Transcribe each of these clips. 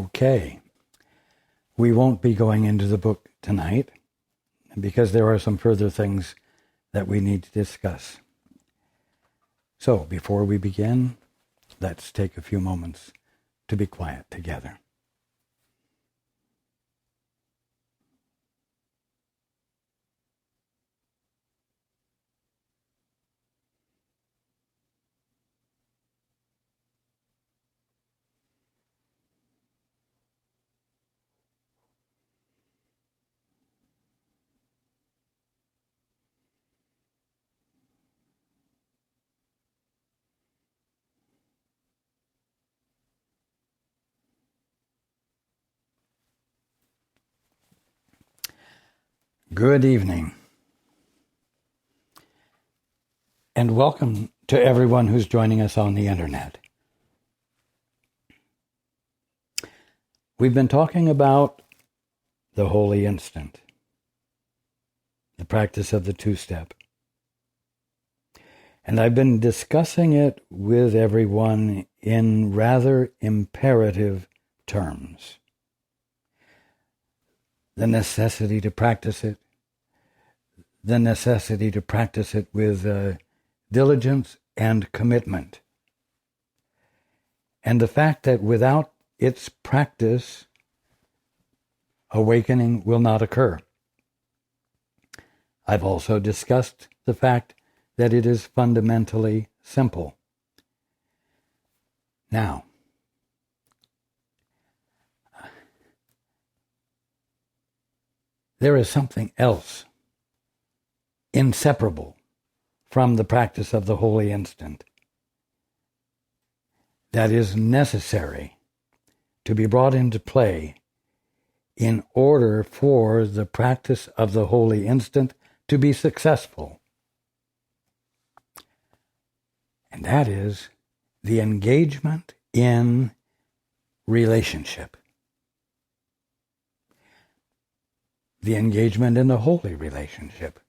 Okay. We won't be going into the book tonight because there are some further things that we need to discuss. So, before we begin, let's take a few moments to be quiet together. Good evening, and welcome to everyone who's joining us on the internet. We've been talking about the holy instant, the practice of the two-step, and I've been discussing it with everyone in rather imperative terms. The necessity to practice it, the necessity to practice it with diligence and commitment, and the fact that without its practice, awakening will not occur. I've also discussed the fact that it is fundamentally simple. Now, there is something else inseparable from the practice of the holy instant that is necessary to be brought into play in order for the practice of the holy instant to be successful. And that is the engagement in relationship. The engagement in the holy relationship.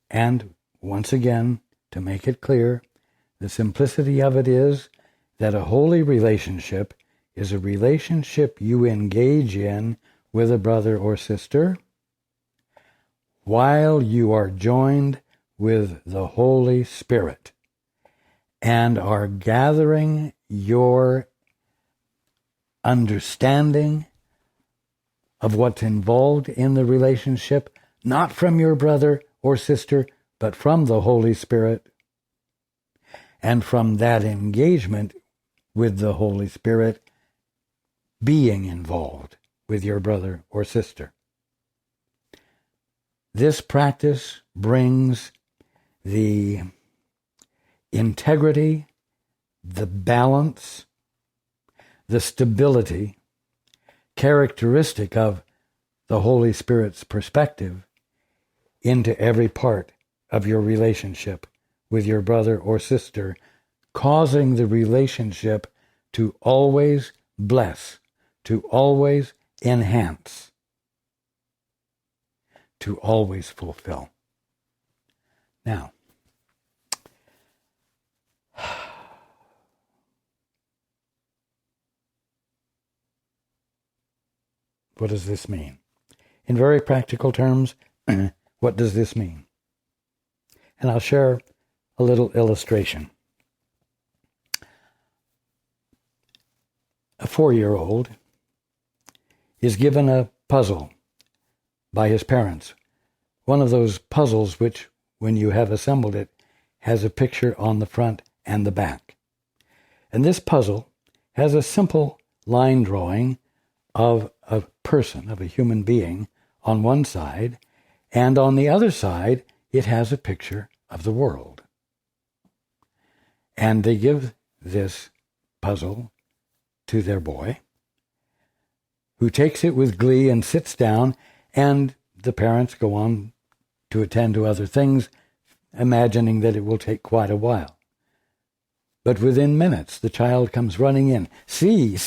And once again, to make it clear, the simplicity of it is that a holy relationship is a relationship you engage in with a brother or sister while you are joined with the Holy Spirit and are gathering your understanding of what's involved in the relationship, not from your brother or sister, but from the Holy Spirit. And from that engagement with the Holy Spirit, being involved with your brother or sister. This practice brings the integrity, the balance, the stability characteristic of the Holy Spirit's perspective into every part of your relationship with your brother or sister, causing the relationship to always bless, to always enhance, to always fulfill. Now, what does this mean? In very practical terms, what does this mean? And I'll share a little illustration. A 4-year-old is given a puzzle by his parents. One of those puzzles which, when you have assembled it, has a picture on the front and the back. And this puzzle has a simple line drawing of a person, of a human being, on one side, and on the other side, it has a picture of the world. And they give this puzzle to their boy, who takes it with glee and sits down, and the parents go on to attend to other things, imagining that it will take quite a while. But within minutes, the child comes running in. See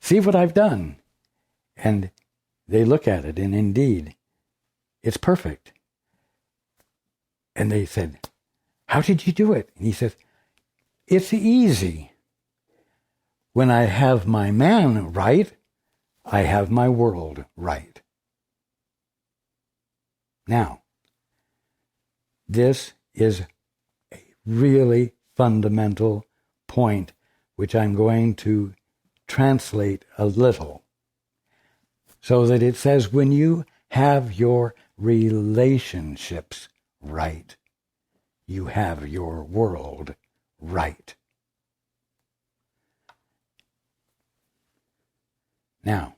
what I've done. And they look at it, and indeed, it's perfect. And they said, "How did you do it?" And he says, "It's easy. when I have my man right, I have my world right. Now, this is a really fundamental point which I'm going to translate a little, so that it says when you have your relationships right, you have your world right. Now,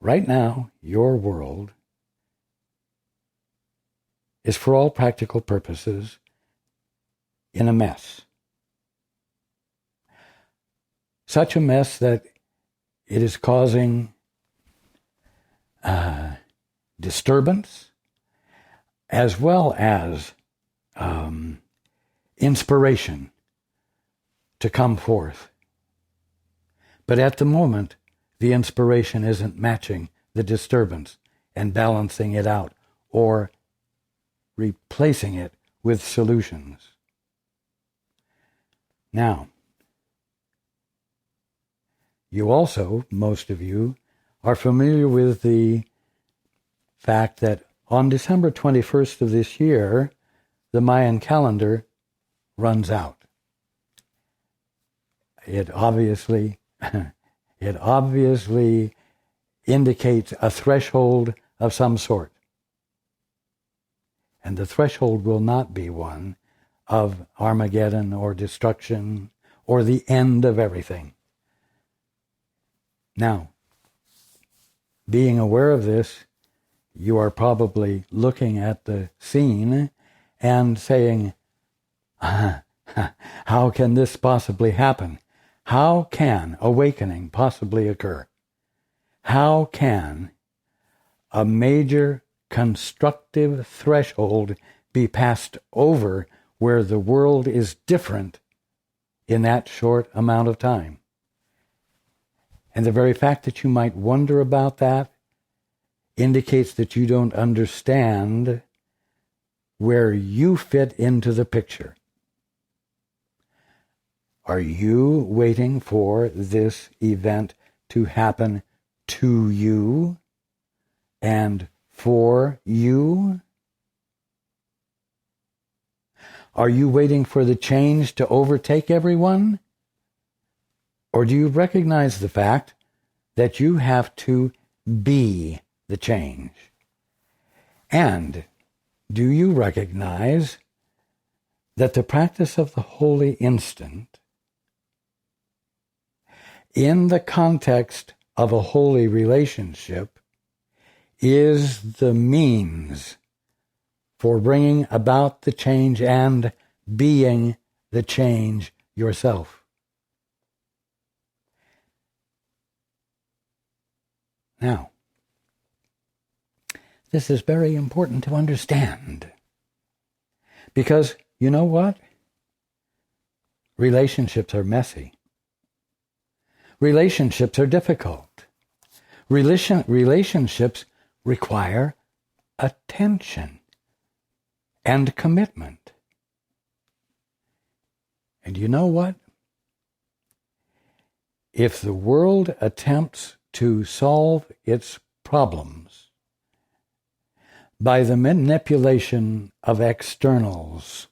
right now, your world is, for all practical purposes, in a mess. Such a mess that it is causing disturbance as well as inspiration to come forth. But at the moment, the inspiration isn't matching the disturbance and balancing it out or replacing it with solutions. Now, you also, most of you, are familiar with the fact that on December 21st of this year, the Mayan calendar runs out. It obviously indicates a threshold of some sort. And the threshold will not be one of Armageddon or destruction or the end of everything. Now, being aware of this, you are probably looking at the scene and saying, how can this possibly happen? How can awakening possibly occur? How can a major constructive threshold be passed over where the world is different in that short amount of time? And the very fact that you might wonder about that indicates that you don't understand where you fit into the picture. Are you waiting for this event to happen to you and for you? Are you waiting for the change to overtake everyone? Or do you recognize the fact that you have to be the change? And do you recognize that the practice of the holy instant, in the context of a holy relationship, is the means for bringing about the change and being the change yourself? Now, this is very important to understand, because you know what? Relationships are messy. Relationships are difficult. Relationships require attention and commitment. And you know what? If the world attempts to solve its problems by the manipulation of externals,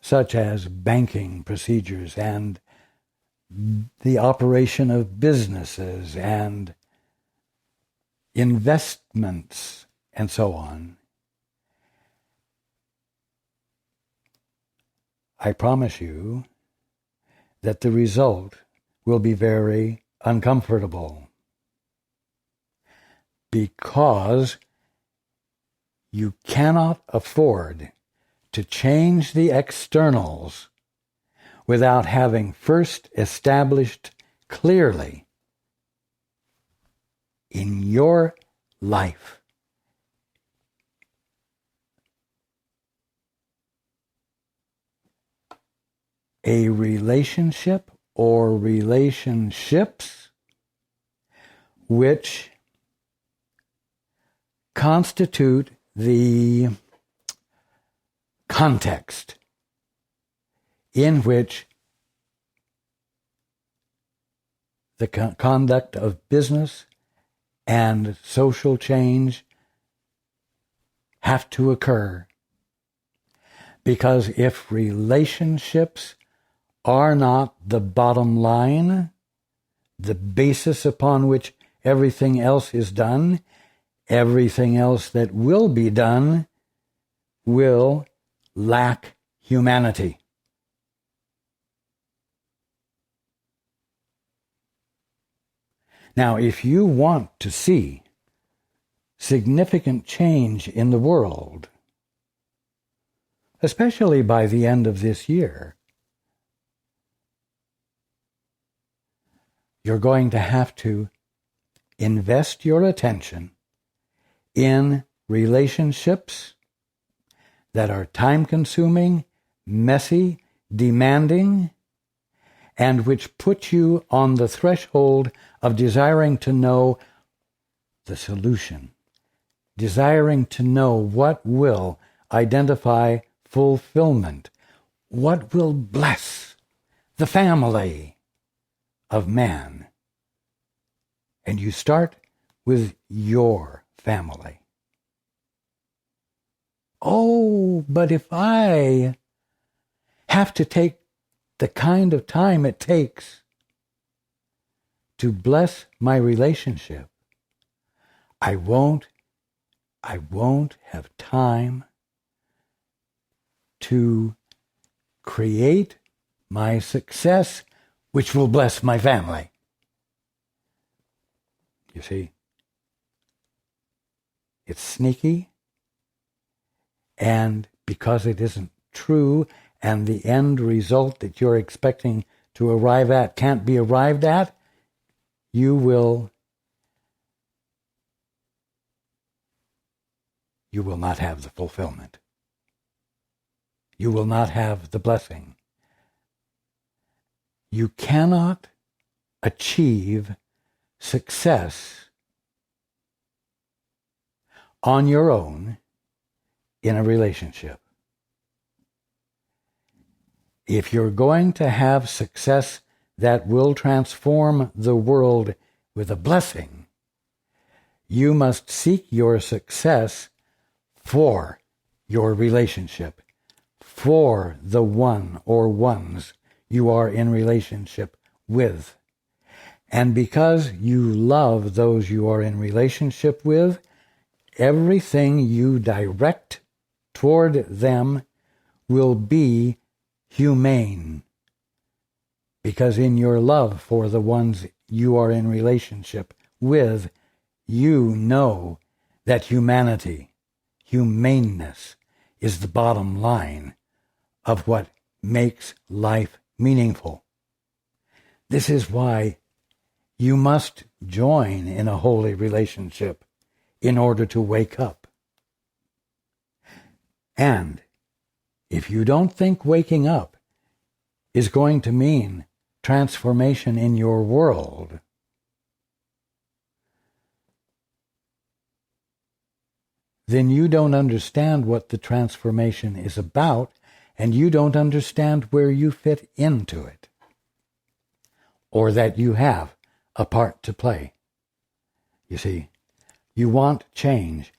such as banking procedures and the operation of businesses and investments and so on, I promise you that the result will be very uncomfortable, because you cannot afford to change the externals without having first established clearly in your life a relationship or relationships which constitute the context in which the conduct of business and social change have to occur. Because if relationships are not the bottom line, the basis upon which everything else is done, everything else that will be done will lack humanity. Now, if you want to see significant change in the world, especially by the end of this year, you're going to have to invest your attention in relationships that are time-consuming, messy, demanding, and which put you on the threshold of desiring to know the solution, desiring to know what will identify fulfillment, what will bless the family of man. And you start with your family. Oh, but if I have to take the kind of time it takes to bless my relationship, I won't have time to create my success, which will bless my family. You see? It's sneaky, and because it isn't true, and the end result that you're expecting to arrive at can't be arrived at, you will not have the fulfillment. You will not have the blessing. You cannot achieve success on your own in a relationship. If you're going to have success that will transform the world with a blessing, you must seek your success for your relationship, for the one or ones you are in relationship with. And because you love those you are in relationship with, everything you direct toward them will be humane. Because in your love for the ones you are in relationship with, you know that humanity, humaneness, is the bottom line of what makes life meaningful. This is why you must join in a holy relationship in order to wake up. And if you don't think waking up is going to mean transformation in your world, then you don't understand what the transformation is about, and you don't understand where you fit into it, or that you have a part to play. You see, you want change.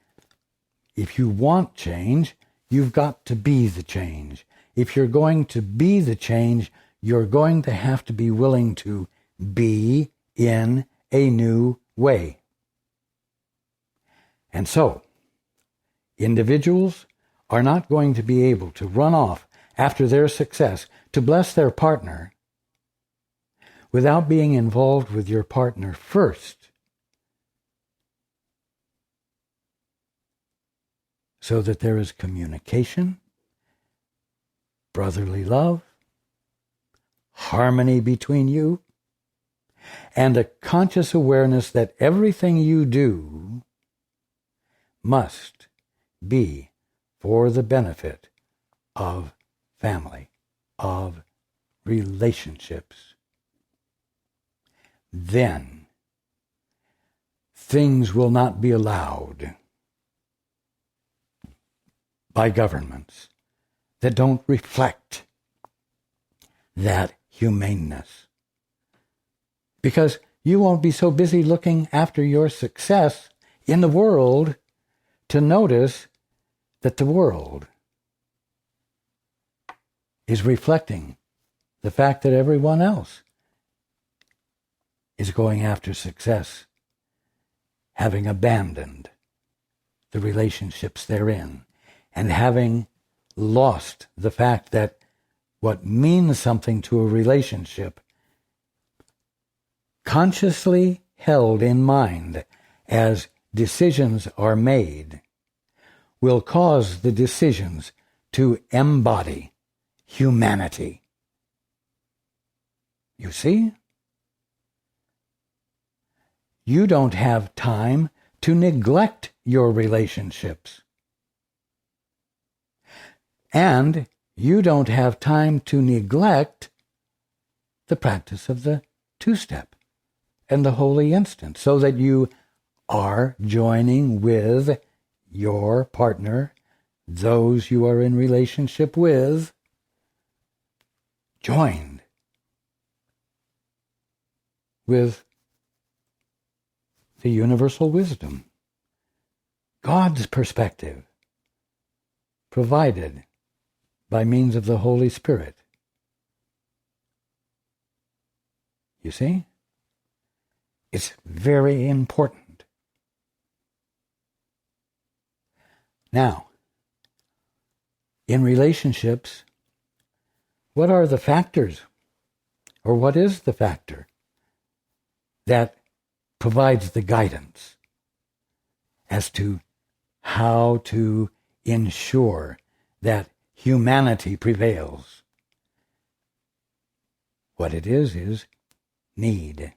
If you want change, you've got to be the change. If you're going to be the change, you're going to have to be willing to be in a new way. And so, individuals are not going to be able to run off after their success to bless their partner without being involved with your partner first, so that there is communication, brotherly love, harmony between you, and a conscious awareness that everything you do must be for the benefit of family, of relationships. Then things will not be allowed by governments that don't reflect that humaneness. Because you won't be so busy looking after your success in the world to notice that the world is reflecting the fact that everyone else is going after success, having abandoned the relationships they're in, and having lost the fact that what means something to a relationship, consciously held in mind as decisions are made, will cause the decisions to embody humanity. You see? You don't have time to neglect your relationships. And you don't have time to neglect the practice of the two-step and the holy instant, so that you are joining with your partner, those you are in relationship with, joined with the universal wisdom, God's perspective, provided by means of the Holy Spirit. You see? It's very important. Now, in relationships, what are the factors, or what is the factor that provides the guidance as to how to ensure that humanity prevails? What it is need.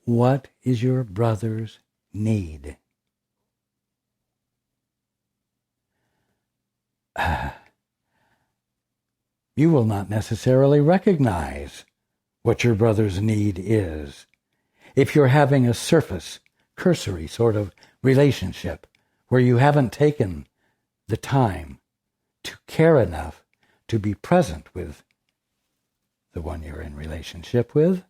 What is your brother's need? You will not necessarily recognize what your brother's need is if you're having a surface, cursory sort of relationship where you haven't taken the time to care enough to be present with the one you're in relationship with,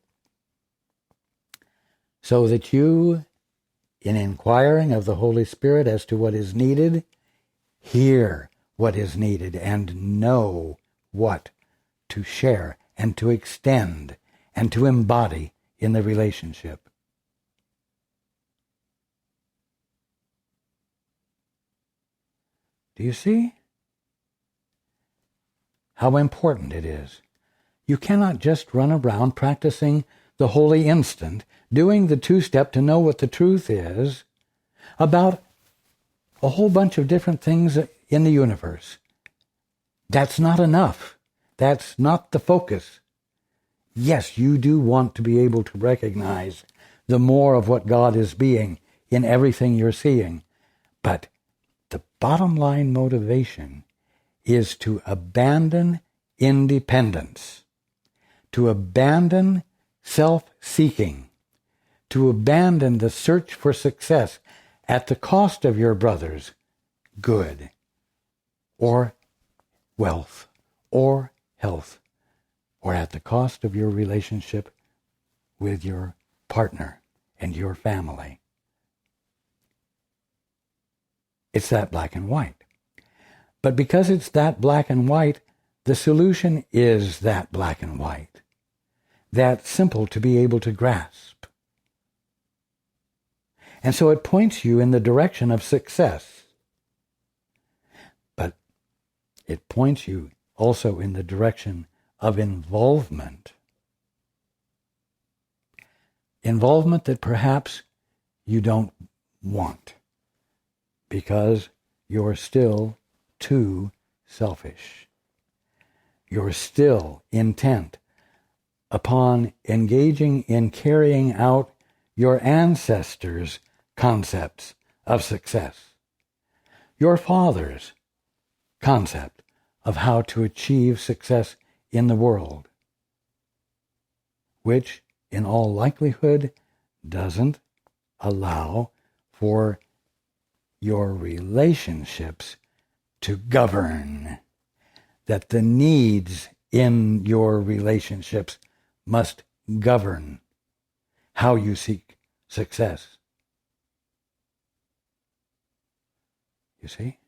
so that you, in inquiring of the Holy Spirit as to what is needed, hear what is needed and know what to share and to extend and to embody in the relationship. Do you see how important it is? You cannot just run around practicing the holy instant, doing the two-step to know what the truth is about a whole bunch of different things in the universe. That's not enough. That's not the focus. Yes, you do want to be able to recognize the more of what God is being in everything you're seeing. But the bottom line motivation is to abandon independence, to abandon self-seeking, to abandon the search for success at the cost of your brother's good, or wealth, or health, or at the cost of your relationship with your partner and your family. It's that black and white. But because it's that black and white, the solution is that black and white. That simple to be able to grasp. And so it points you in the direction of success. But it points you also in the direction of involvement. Involvement that perhaps you don't want, because you're still too selfish. You're still intent upon engaging in carrying out your ancestors' concepts of success, your father's concept of how to achieve success in the world, which in all likelihood doesn't allow for your relationships to govern, that the needs in your relationships must govern how you seek success. You see?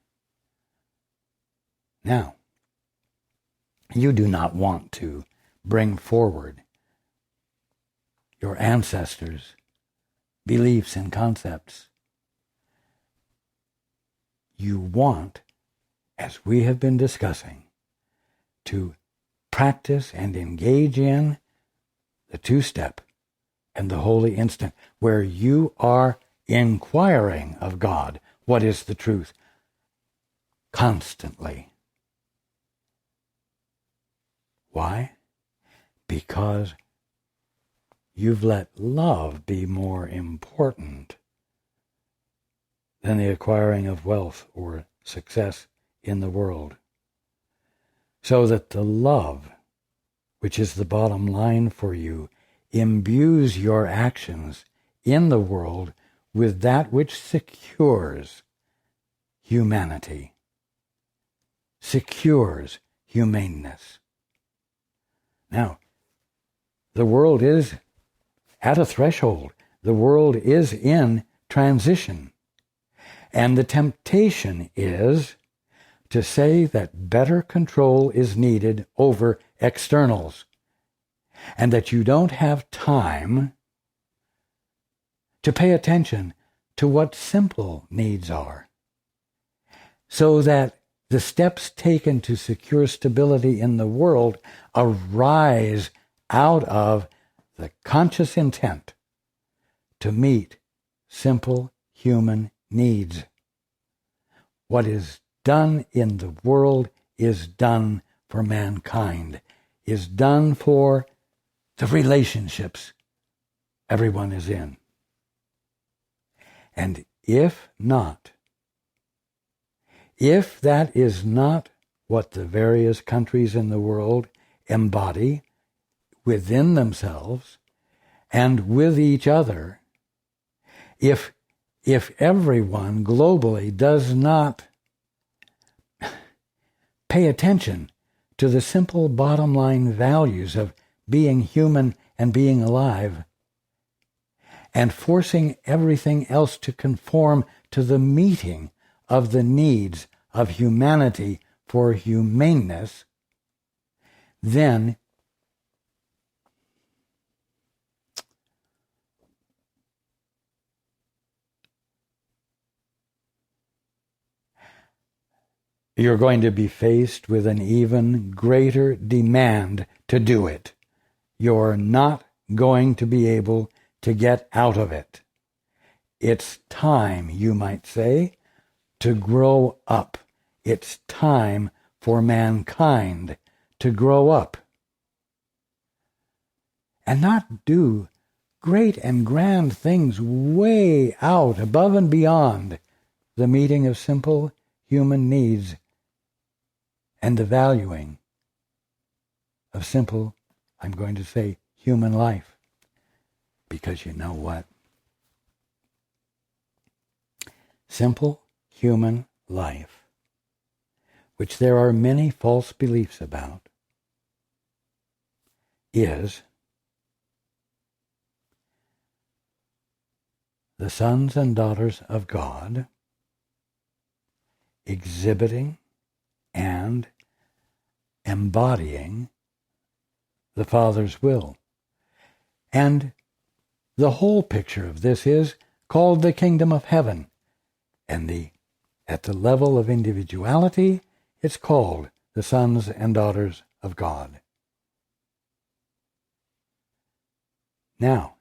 Now, you do not want to bring forward your ancestors' beliefs and concepts. You want, as we have been discussing, to practice and engage in the two-step and the holy instant, where you are inquiring of God, what is the truth, constantly. Why? Because you've let love be more important than the acquiring of wealth or success in the world. So that the love, which is the bottom line for you, imbues your actions in the world with that which secures humanity, secures humaneness. Now, the world is at a threshold. The world is in transition. And the temptation is to say that better control is needed over externals, and that you don't have time to pay attention to what simple needs are, so that the steps taken to secure stability in the world arise out of the conscious intent to meet simple human needs. What is done in the world is done for mankind, is done for the relationships everyone is in. And if not, if that is not what the various countries in the world embody within themselves and with each other, if everyone globally does not pay attention to the simple bottom line values of being human and being alive, and forcing everything else to conform to the meeting of the needs of humanity for humaneness, then you're going to be faced with an even greater demand to do it. You're not going to be able to get out of it. It's time, you might say, to grow up. It's time for mankind to grow up and not do great and grand things way out, above and beyond the meeting of simple human needs and the valuing of simple, I'm going to say, human life. Because you know what? Simple human life, which there are many false beliefs about, is the sons and daughters of God exhibiting and embodying the Father's will. And the whole picture of this is called the kingdom of heaven. And at the level of individuality, it's called the sons and daughters of God. Now,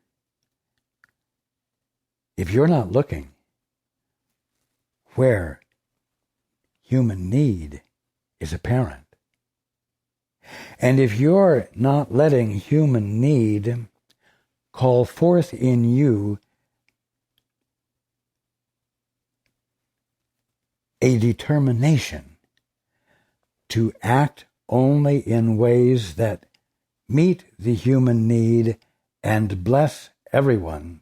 if you're not looking where human need is apparent, and if you're not letting human need call forth in you a determination to act only in ways that meet the human need and bless everyone,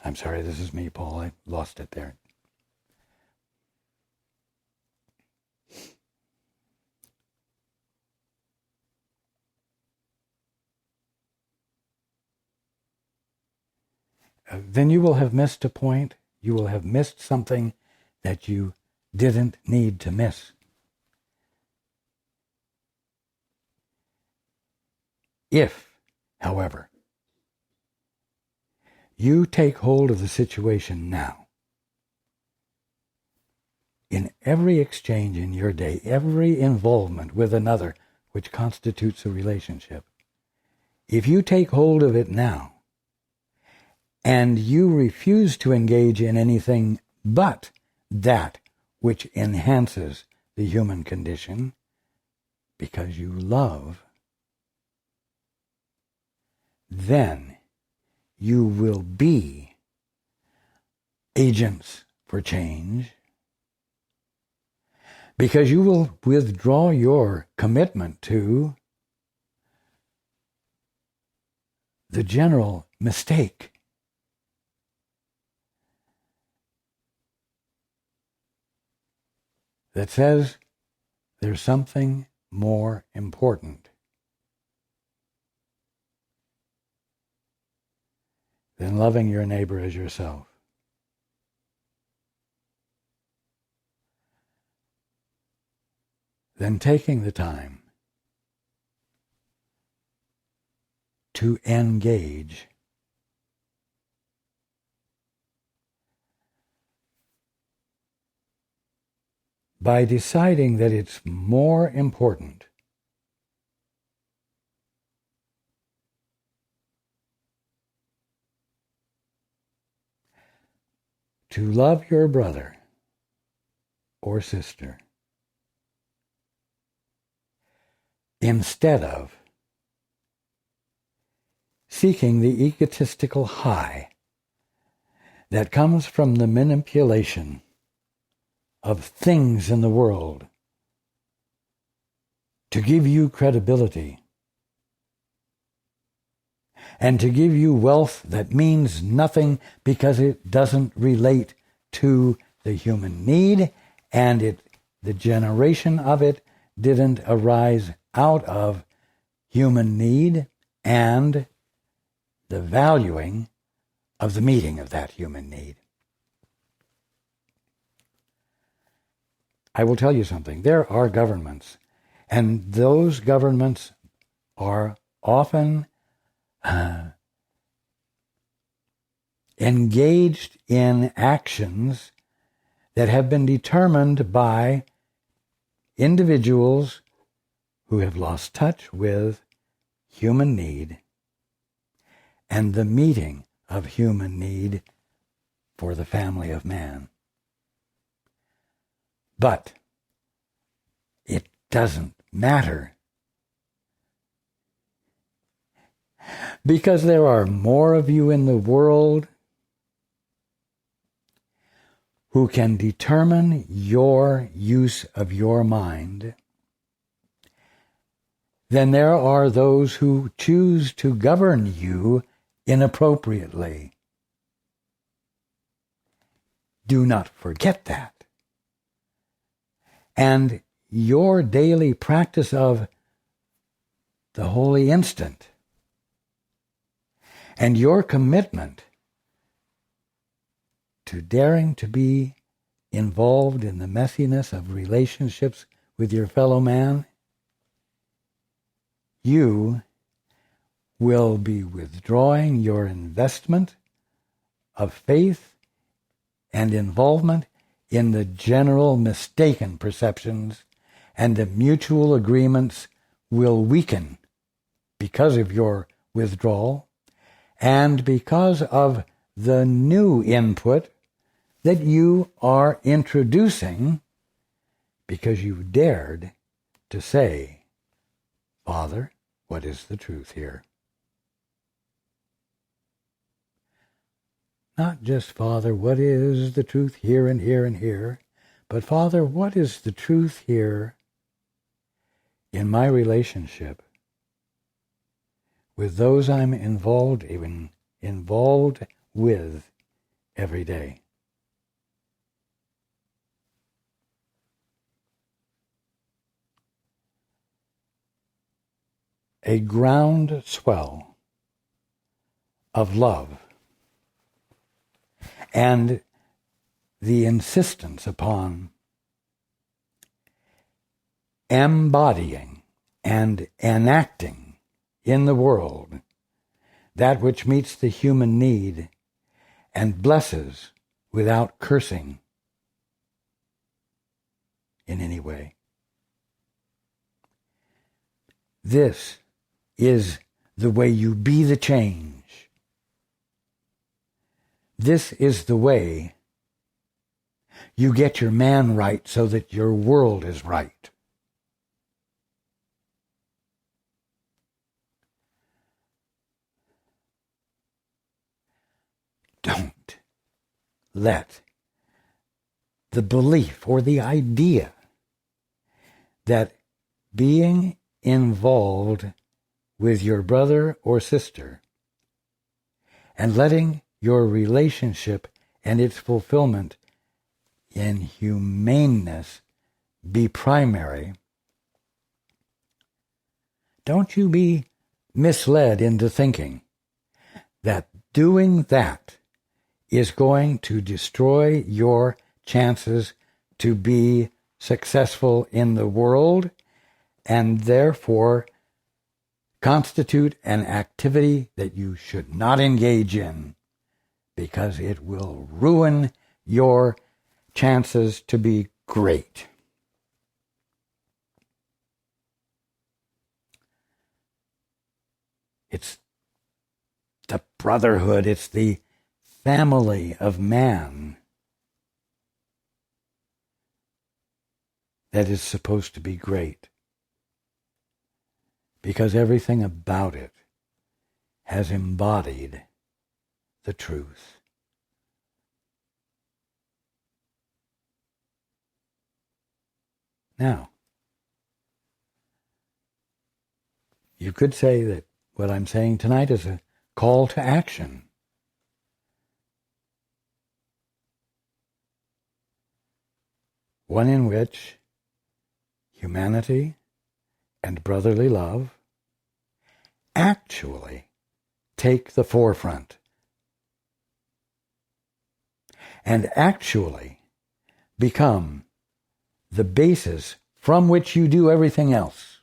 I'm sorry, this is me, Paul. I lost it there. Then you will have missed a point. You will have missed something that you didn't need to miss. If, however, you take hold of the situation now, in every exchange in your day, every involvement with another which constitutes a relationship, if you take hold of it now, and you refuse to engage in anything but that which enhances the human condition, because you love, then you will be agents for change, because you will withdraw your commitment to the general mistake that says there's something more important than loving your neighbor as yourself. Then taking the time to engage by deciding that it's more important to love your brother or sister instead of seeking the egotistical high that comes from the manipulation of things in the world to give you credibility and to give you wealth that means nothing because it doesn't relate to the human need, and the generation of it didn't arise out of human need and the valuing of the meeting of that human need. I will tell you something. There are governments, and those governments are often engaged in actions that have been determined by individuals who have lost touch with human need and the meeting of human need for the family of man. But it doesn't matter, because there are more of you in the world who can determine your use of your mind than there are those who choose to govern you inappropriately. Do not forget that. And your daily practice of the holy instant and your commitment to daring to be involved in the messiness of relationships with your fellow man, you will be withdrawing your investment of faith and involvement in the general mistaken perceptions, and the mutual agreements will weaken because of your withdrawal and because of the new input that you are introducing because you dared to say, Father, what is the truth here? Not just, Father, what is the truth here and here and here, but Father, what is the truth here in my relationship with those I'm involved with every day. A groundswell of love and the insistence upon embodying and enacting in the world that which meets the human need and blesses without cursing in any way. This is the way you be the change. This is the way you get your man right so that your world is right. Don't let the belief or the idea that being involved with your brother or sister and letting your relationship and its fulfillment in humaneness be primary, don't you be misled into thinking that doing that is going to destroy your chances to be successful in the world and therefore constitute an activity that you should not engage in because it will ruin your chances to be great. It's the brotherhood, it's the family of man that is supposed to be great, because everything about it has embodied the truth. Now, you could say that what I'm saying tonight is a call to action. One in which humanity and brotherly love actually take the forefront and actually become the basis from which you do everything else.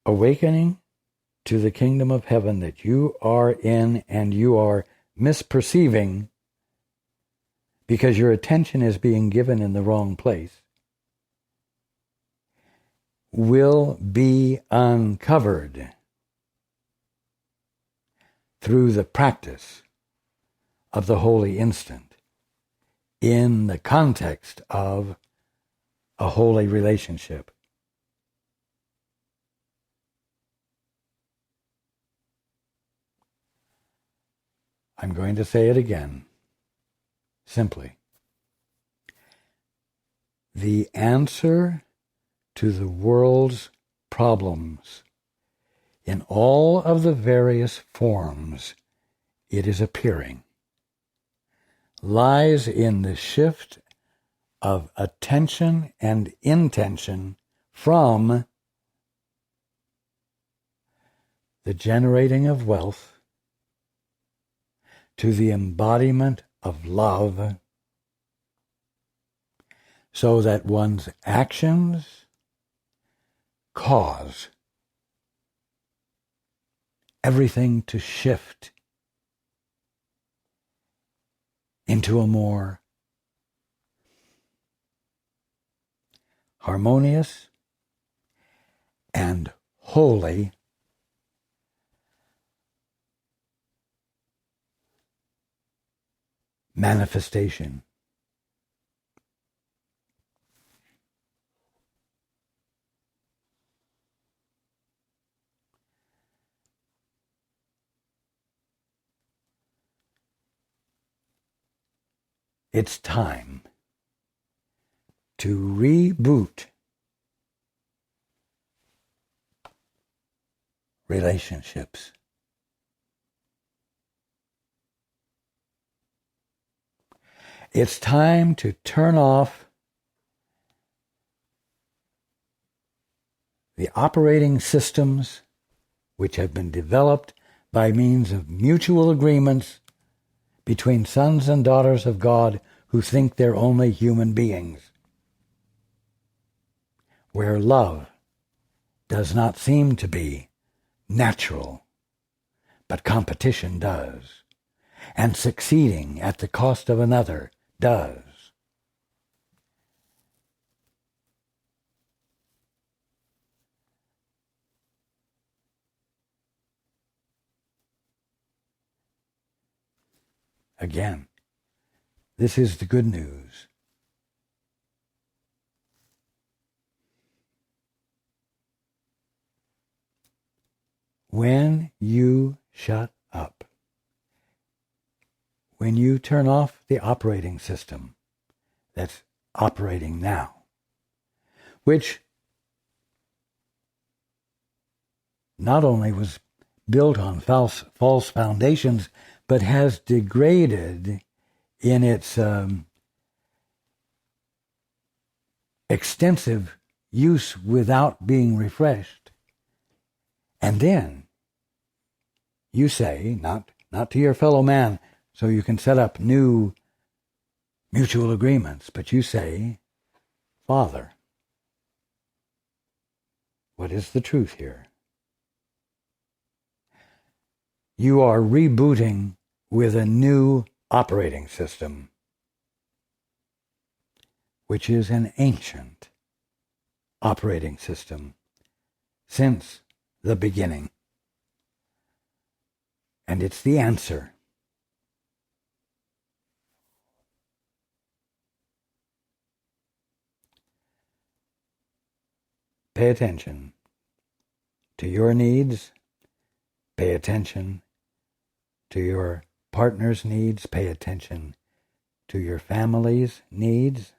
Awakening to the kingdom of heaven that you are in and you are misperceiving because your attention is being given in the wrong place will be uncovered through the practice of the holy instant in the context of a holy relationship. I'm going to say it again, simply. The answer to the world's problems in all of the various forms it is appearing lies in the shift of attention and intention from the generating of wealth to the embodiment of love, so that one's actions cause everything to shift into a more harmonious and holy manifestation. It's time to reboot relationships. It's time to turn off the operating systems which have been developed by means of mutual agreements between sons and daughters of God who think they're only human beings, where love does not seem to be natural, but competition does, and succeeding at the cost of another does. Again, this is the good news. When you shut up, when you turn off the operating system that's operating now, which not only was built on false foundations, but has degraded in its extensive use without being refreshed. And then you say, not to your fellow man, so you can set up new mutual agreements, but you say, Father, what is the truth here? You are rebooting with a new operating system, which is an ancient operating system since the beginning. And it's the answer. Pay attention to your needs. Pay attention to your partner's needs. Pay attention to your family's needs.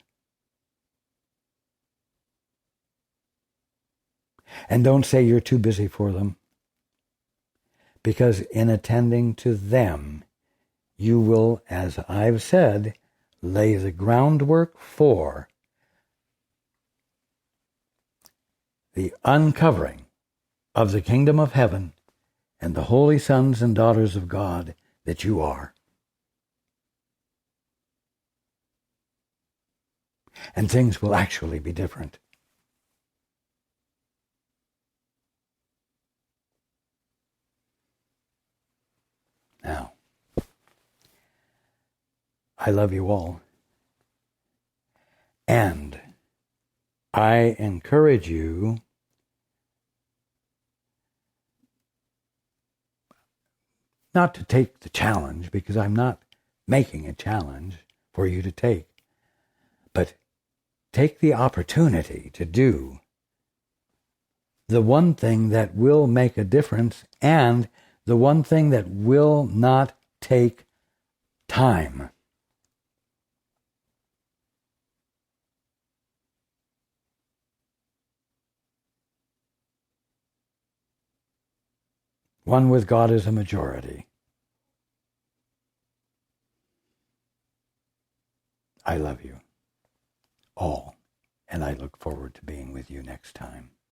And don't say you're too busy for them, because in attending to them, you will, as I've said, lay the groundwork for the uncovering of the kingdom of heaven and the holy sons and daughters of God that you are. And things will actually be different. Now, I love you all. And I encourage you not to take the challenge, because I'm not making a challenge for you to take, but take the opportunity to do the one thing that will make a difference and the one thing that will not take time. One with God is a majority. I love you all, and I look forward to being with you next time.